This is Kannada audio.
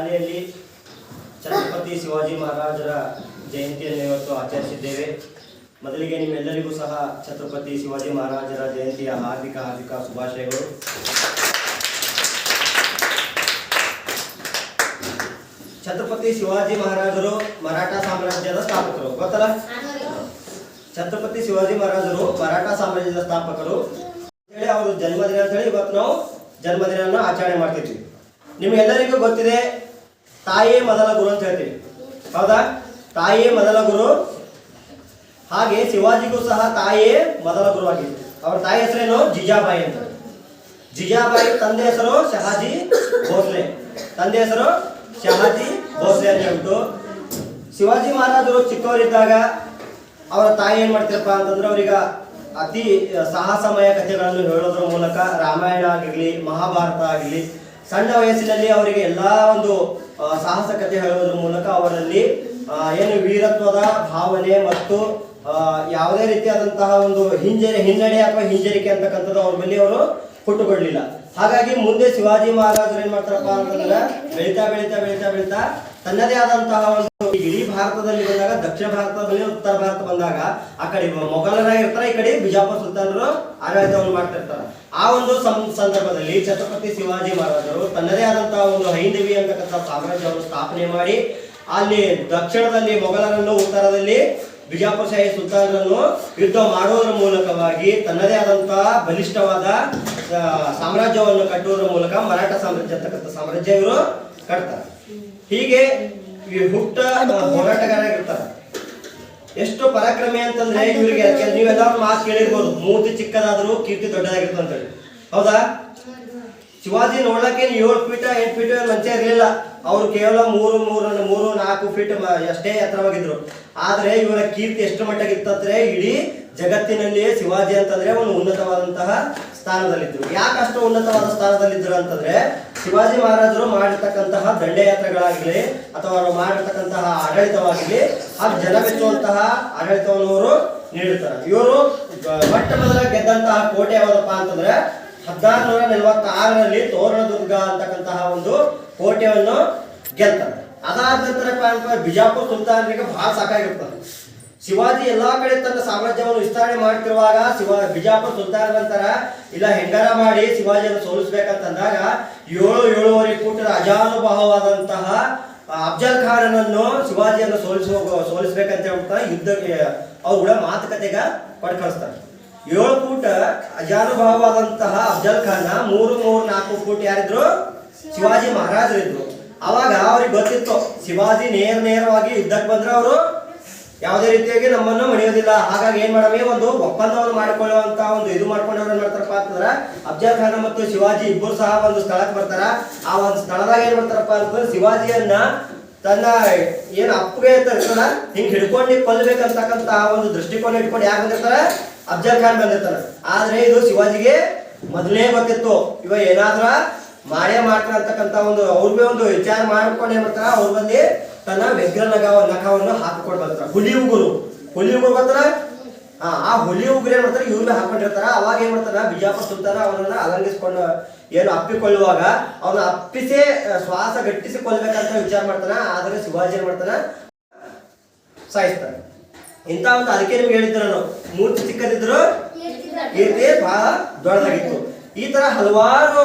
ಶಾಲೆಯಲ್ಲಿ ಛತ್ರಪತಿ ಶಿವಾಜಿ ಮಹಾರಾಜರ ಜಯಂತಿಯನ್ನು ಇವತ್ತು ಆಚರಿಸಿದ್ದೇವೆ. ಮೊದಲಿಗೆ ನಿಮ್ಮೆಲ್ಲರಿಗೂ ಸಹ ಛತ್ರಪತಿ ಶಿವಾಜಿ ಮಹಾರಾಜರ ಜಯಂತಿಯ ಹಾರ್ದಿಕ ಶುಭಾಶಯಗಳು. ಛತ್ರಪತಿ ಶಿವಾಜಿ ಮಹಾರಾಜರು ಮರಾಠ ಸಾಮ್ರಾಜ್ಯದ ಸ್ಥಾಪಕರು, ಗೊತ್ತಲ್ಲ? ಛತ್ರಪತಿ ಶಿವಾಜಿ ಮಹಾರಾಜರು ಮರಾಠ ಸಾಮ್ರಾಜ್ಯದ ಸ್ಥಾಪಕರು ಹೇಳಿ ಅವರು ಜನ್ಮದಿನ ಅಂತ ಹೇಳಿ ಇವತ್ತು ನಾವು ಜನ್ಮದಿನ ಆಚರಣೆ ಮಾಡ್ತಿದ್ವಿ. ನಿಮ್ಗೆಲ್ಲರಿಗೂ ಗೊತ್ತಿದೆ, ತಾಯಿಯೇ ಮೊದಲ ಗುರು ಅಂತ ಹೇಳ್ತೀವಿ, ಹೌದಾ? ತಾಯಿಯೇ ಮೊದಲ ಗುರು. ಹಾಗೆ ಶಿವಾಜಿಗೂ ಸಹ ತಾಯಿಯೇ ಮೊದಲ ಗುರು ಆಗಿತ್ತು. ಅವರ ತಾಯಿ ಹೆಸರೇನು? ಜಿಜಾಬಾಯಿ ಅಂತ. ಜಿಜಾಬಾಯಿ ತಂದೆ ಹೆಸರು ಶಹಾಜಿ ಭೋಸ್ಲೆ. ತಂದೆ ಹೆಸರು ಶಹಾಜಿ ಭೋಸ್ಲೆ ಅಂತ ಹೇಳ್ಬಿಟ್ಟು ಶಿವಾಜಿ ಮಹಾರಾಜರು ಚಿಕ್ಕವರಿದ್ದಾಗ ಅವರ ತಾಯಿ ಏನ್ ಮಾಡ್ತಿರಪ್ಪ ಅಂತಂದ್ರೆ ಅವರಿಗೆ ಅತಿ ಸಾಹಸಮಯ ಕಥೆಗಳನ್ನು ಹೇಳೋದ್ರ ಮೂಲಕ ರಾಮಾಯಣ ಆಗಿರ್ಲಿ ಮಹಾಭಾರತ ಆಗಿರ್ಲಿ ಸಣ್ಣ ವಯಸ್ಸಿನಲ್ಲಿ ಅವರಿಗೆ ಎಲ್ಲಾ ಒಂದು ಸಾಹಸ ಕಥೆ ಹೇಳೋದ್ರ ಮೂಲಕ ಅವರಲ್ಲಿ ಏನು ವೀರತ್ವದ ಭಾವನೆ ಮತ್ತು ಯಾವುದೇ ರೀತಿಯಾದಂತಹ ಒಂದು ಹಿನ್ನಡೆ ಅಥವಾ ಹಿಂಜರಿಕೆ ಅಂತಕ್ಕಂಥದ್ದು ಅವ್ರ ಮೇಲೆ ಅವರು ಹುಟ್ಟುಕೊಡ್ಲಿಲ್ಲ. ಹಾಗಾಗಿ ಮುಂದೆ ಶಿವಾಜಿ ಮಹಾರಾಜರು ಏನ್ ಮಾಡ್ತಾರಪ್ಪ ಅಂತಂದ್ರೆ ಬೆಳೀತಾ ಬೆಳೀತಾ ಬೆಳೀತಾ ಬೆಳೀತಾ ತನ್ನದೇ ಆದಂತಹ ಒಂದು ಇಡೀ ಭಾರತದಲ್ಲಿ ಬಂದಾಗ ದಕ್ಷಿಣ ಭಾರತ ಮೇಲೆ ಉತ್ತರ ಭಾರತ ಬಂದಾಗ ಆ ಕಡೆ ಮೊಘಲರಾಗಿರ್ತಾರೆ, ಈ ಕಡೆ ಬಿಜಾಪುರ ಸುಲ್ತಾನರು ಆಡಳಿತವನ್ನು ಮಾಡ್ತಾ ಇರ್ತಾರೆ. ಆ ಒಂದು ಸಂದರ್ಭದಲ್ಲಿ ಛತ್ರಪತಿ ಶಿವಾಜಿ ಮಹಾರಾಜರು ತನ್ನದೇ ಆದಂತಹ ಒಂದು ಹೈಂದವಿ ಅಂತಕ್ಕಂಥ ಸಾಮ್ರಾಜ್ಯವನ್ನು ಸ್ಥಾಪನೆ ಮಾಡಿ ಅಲ್ಲಿ ದಕ್ಷಿಣದಲ್ಲಿ ಮೊಘಲರನ್ನು, ಉತ್ತರದಲ್ಲಿ ಬಿಜಾಪುರ ಶಾಹಿ ಸುಲ್ತಾನರನ್ನು ಯುದ್ಧ ಮಾಡುವುದರ ಮೂಲಕವಾಗಿ ತನ್ನದೇ ಆದಂತಹ ಬಲಿಷ್ಠವಾದ ಸಾಮ್ರಾಜ್ಯವನ್ನು ಕಟ್ಟುವುದರ ಮೂಲಕ ಮರಾಠ ಸಾಮ್ರಾಜ್ಯ ಅಂತಕ್ಕಂಥ ಸಾಮ್ರಾಜ್ಯ ಇವರು ಕಟ್ತಾರೆ. ಹೀಗೆ ಹುಟ್ಟ ಹೋರಾಟಗಾರರಾಗಿರ್ತಾರೆ. ಎಷ್ಟು ಪರಾಕ್ರಮಿ ಅಂತಂದ್ರೆ ಇವರಿಗೆ ನೀವೆಲ್ಲರೂ ಮಾತು ಕೇಳಿರ್ಬೋದು, ಮೂರ್ತಿ ಚಿಕ್ಕದಾದರೂ ಕೀರ್ತಿ ದೊಡ್ಡದಾಗಿರ್ತದೆ ಅಂತ ಹೇಳಿ, ಹೌದಾ? ಶಿವಾಜಿ ನೋಡ್ಲಕ್ಕೆ 7 ಫೀಟ್ 8 ಫೀಟ್ ಮಂಚ ಇರಲಿಲ್ಲ. ಅವರು ಕೇವಲ 3-4 ಫೀಟ್ ಅಷ್ಟೇ ಎತ್ತರವಾಗಿದ್ರು. ಆದ್ರೆ ಇವರ ಕೀರ್ತಿ ಎಷ್ಟು ಮಟ್ಟಗಿತ್ತಂದ್ರೆ ಇಡೀ ಜಗತ್ತಿನಲ್ಲಿಯೇ ಶಿವಾಜಿ ಅಂತಂದ್ರೆ ಒಂದು ಉನ್ನತವಾದಂತಹ ಸ್ಥಾನದಲ್ಲಿದ್ರು. ಯಾಕೆ ಅಷ್ಟು ಉನ್ನತವಾದ ಸ್ಥಾನದಲ್ಲಿದ್ರು ಅಂತಂದ್ರೆ ಶಿವಾಜಿ ಮಹಾರಾಜರು ಮಾಡಿರ್ತಕ್ಕಂತಹ ದಂಡಯಾತ್ರೆಗಳಾಗಲಿ ಅಥವಾ ಅವರು ಮಾಡಿರ್ತಕ್ಕಂತಹ ಆಡಳಿತವಾಗಲಿ ಆ ಜನ ಮೆಚ್ಚುವಂತಹ ಆಡಳಿತವನ್ನು ಅವರು ನೀಡುತ್ತಾರೆ. ಇವರು ಮೊಟ್ಟ ಮೊದಲ ಗೆದ್ದಂತಹ ಕೋಟೆ ಯಾವುದಪ್ಪ ಅಂತಂದ್ರೆ 1646ರಲ್ಲಿ ತೋರಣದುರ್ಗ ಅಂತಕ್ಕಂತಹ ಒಂದು ಕೋಟೆಯನ್ನು ಗೆಲ್ತಾರೆ. ಅದಾದ ನಂತರ ಬಿಜಾಪುರ ಸುಲ್ತಾನರಿಗೆ ಬಹಳ ಸಾಕಾಗಿರ್ತಾರೆ. ಶಿವಾಜಿ ಎಲ್ಲಾ ಕಡೆ ತನ್ನ ಸಾಮ್ರಾಜ್ಯವನ್ನು ವಿಸ್ತರಣೆ ಮಾಡ್ತಿರುವಾಗ ಬಿಜಾಪುರ ಸುಲ್ತಾನ ನಂತರ ಇಲ್ಲ ಹೆಂಗಾರ ಮಾಡಿ ಶಿವಾಜಿಯನ್ನು ಸೋಲಿಸ್ಬೇಕಂತಂದಾಗ 7-7.5 ಫೂಟ್ ಅಜಾನುಭಾವವಾದಂತಹ ಅಫ್ಜಲ್ ಖಾನನನ್ನು ಶಿವಾಜಿಯನ್ನು ಸೋಲಿಸ್ಬೇಕಂತ ಹೇಳ್ಬಿಡ್ತಾರೆ. ಯುದ್ಧಕ್ಕೆ ಅವ್ರು ಕೂಡ ಮಾತುಕತೆಗ ಪಡ್ಕಳಿಸ್ತಾರೆ. 7 ಫೂಟ್ ಅಜಾನುಭಾವವಾದಂತಹ ಅಫ್ಜಲ್ ಖಾನ್ 3-4 ಫೂಟ್ ಯಾರಿದ್ರು? ಶಿವಾಜಿ ಮಹಾರಾಜರಿದ್ರು. ಅವಾಗ ಅವ್ರಿಗೆ ಗೊತ್ತಿತ್ತು ಶಿವಾಜಿ ನೇರವಾಗಿ ಯುದ್ಧಕ್ಕೆ ಬಂದ್ರೆ ಅವರು ಯಾವುದೇ ರೀತಿಯಾಗಿ ನಮ್ಮನ್ನು ಮಣಿಯೋದಿಲ್ಲ. ಹಾಗಾಗಿ ಏನ್ ಮಾಡಮೇ ಒಂದು ಒಪ್ಪಂದವನ್ನು ಮಾಡಿಕೊಳ್ಳುವಂತ ಒಂದು ಇದು ಮಾಡ್ಕೊಂಡವ್ರು ಏನ್ ಮಾಡ್ತಾರಪ್ಪ ಅಂತಂದ್ರೆ ಅಫ್ಜಲ್ ಖಾನ್ ಮತ್ತು ಶಿವಾಜಿ ಇಬ್ಬರು ಸಹ ಒಂದು ಸ್ಥಳಕ್ಕೆ ಬರ್ತಾರ. ಆ ಒಂದು ಸ್ಥಳದಾಗ ಏನ್ ಮಾಡ್ತಾರಪ್ಪ ಅಂತಂದ್ರೆ ಶಿವಾಜಿಯನ್ನ ತನ್ನ ಏನ್ ಅಪ್ಪಗೆ ಇರ್ತಲ್ಲ ಹಿಂಗ್ ಹಿಡ್ಕೊಂಡು ಕೊಲ್ಲಬೇಕಂತಕ್ಕಂತ ಒಂದು ದೃಷ್ಟಿಕೋನ ಇಟ್ಕೊಂಡು ಯಾರು ಬಂದಿರ್ತಾರ? ಅಫ್ಜಲ್ ಖಾನ್ ಬಂದಿರ್ತಾರ. ಆದ್ರೆ ಇದು ಶಿವಾಜಿಗೆ ಮೊದಲೇ ಗೊತ್ತಿತ್ತು, ಇವ ಏನಾದ್ರ ಮಾಡೇ ಮಾಡ್ತಾರ ಅಂತಕ್ಕಂತ ಒಂದು ಅವ್ರಿಗೆ ಒಂದು ವಿಚಾರ ಮಾಡ್ಕೊಂಡು ಏನ್ ಮಾಡ್ತಾರ, ಅವ್ರ ಬಂದು ತನ್ನ ವ್ಯಗ್ರ ನಖವನ್ನು ಹಾಕಿಕೊಂಡು ಬರ್ತಾರ. ಹುಲಿ ಉಗುರು ಬರ್ತಾರ. ಆ ಹುಲಿ ಉಗುರು ಏನ್ ಮಾಡ್ತಾರೆ ಇವ್ರಿಗೆ ಹಾಕೊಂಡಿರ್ತಾರ. ಅವಾಗ ಏನ್ ಮಾಡ್ತಾರ ಬಿಜಾಪುರ ಸುಲ್ತಾನ ಅವನನ್ನ ಅಲಂಗಿಸ್ಕೊಂಡು ಏನು ಅಪ್ಪಿಕೊಳ್ಳುವಾಗ ಅವನ ಅಪ್ಪಿಸೇ ಶ್ವಾಸ ಗಟ್ಟಿಸಿ ಕೊಲ್ಬೇಕಂತ ವಿಚಾರ ಮಾಡ್ತಾನ. ಆದ್ರೆ ಶಿವಾಜಿ ಏನ್ ಮಾಡ್ತಾನ ಸಾಯಿಸ್ತಾನೆ. ಇಂತ ಒಂದು ಅದಕ್ಕೆ ನಿಮ್ಗೆ ಹೇಳಿದ್ದೆ ನಾನು, ಮೂರ್ತಿ ಚಿಕ್ಕದಿದ್ರು ಕೀರ್ತಿ ಬಹಳ ದೊಡ್ಡದಾಗಿತ್ತು. ಈ ತರ ಹಲವಾರು